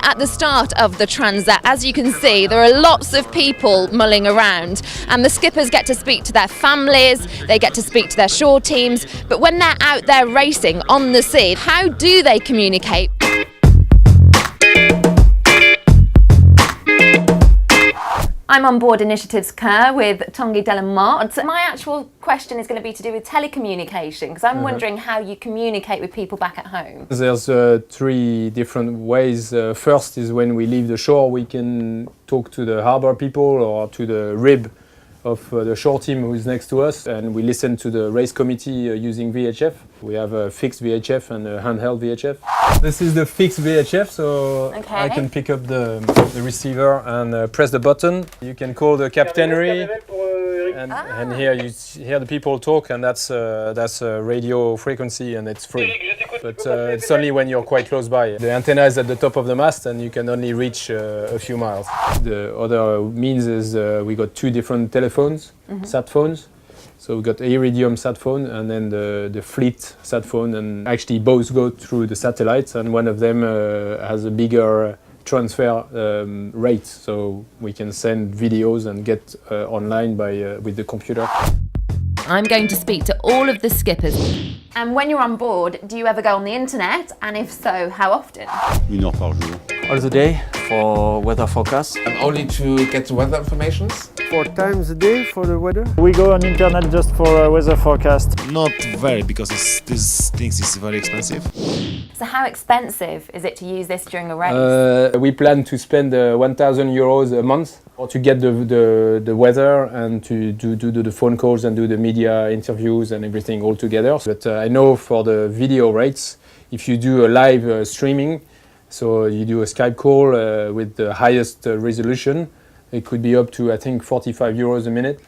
at the start of the transat. As you can see, there are lots of people mulling around, and the skippers get to speak to their families, they get to speak to their shore teams, but when they're out there racing on the sea, how do they communicate? I'm on board Initiatives Kerr with Tanguy Delamotte. My actual question is going to be to do with telecommunication, because I'm wondering how you communicate with people back at home. There's three different ways. First is when we leave the shore, we can talk to the harbor people or to the rib of the shore team who is next to us, and we listen to the race committee using VHF. We have a fixed VHF and a handheld VHF. This is the fixed VHF, so I can pick up the receiver and press the button. You can call the captainry, and here you hear the people talk, and that's a radio frequency, and it's free. But it's only when you're quite close by. The antenna is at the top of the mast, and you can only reach a few miles. The other means is we got two different telephones, sat phones. So we got Iridium sat phone and then the Fleet sat phone, and actually both go through the satellites, and one of them has a bigger transfer rate, so we can send videos and get online with the computer. I'm going to speak to all of the skippers. And when you're on board, do you ever go on the internet? And if so, how often? 1 heure par jour. All the day for weather forecast. Only to get weather information? 4 times a day for the weather. We go on internet just for weather forecast. Not very, because these things is very expensive. So how expensive is it to use this during a race? We plan to spend 1,000 euros a month to get the weather and to do the phone calls and do the media interviews and everything all together. But I know for the video rates, if you do a live streaming, so you do a Skype call with the highest resolution, it could be up to, I think, 45 euros a minute.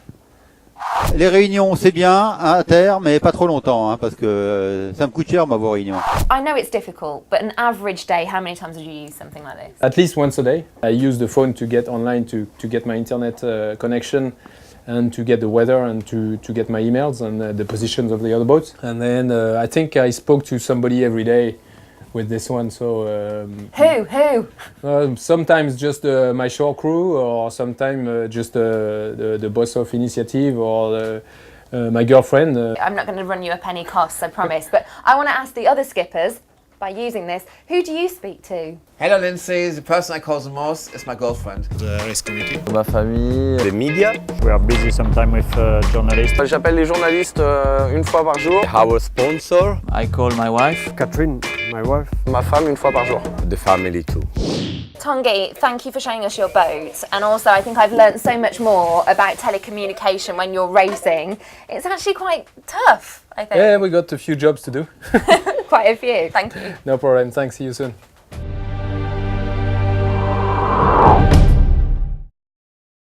Les réunions, c'est bien à terre, mais pas trop longtemps, hein, parce que ça me coûte cher, vos réunions. I know it's difficult, but an average day, how many times would you use something like this? At least once a day. I use the phone to get online, to get my internet connection, and to get the weather, and to get my emails and the positions of the other boats. And then I think I spoke to somebody every day with this one, so... Who? Sometimes just my shore crew, or sometimes just the boss of initiative, or my girlfriend. I'm not going to run you up any costs, I promise, but I want to ask the other skippers, by using this, who do you speak to? Hello Lynsey, the person I call the most is my girlfriend. The race committee. Ma famille, les médias. We are busy sometimes with journalists. J'appelle les journalistes une fois par jour. Our sponsor. I call my wife. Catherine, my wife. Ma femme une fois par jour. The family too. Tanguy, thank you for showing us your boat, and also I think I've learnt so much more about telecommunication when you're racing. It's actually quite tough, I think. Yeah, we got a few jobs to do. Quite a few, thank you. No problem, thanks, see you soon.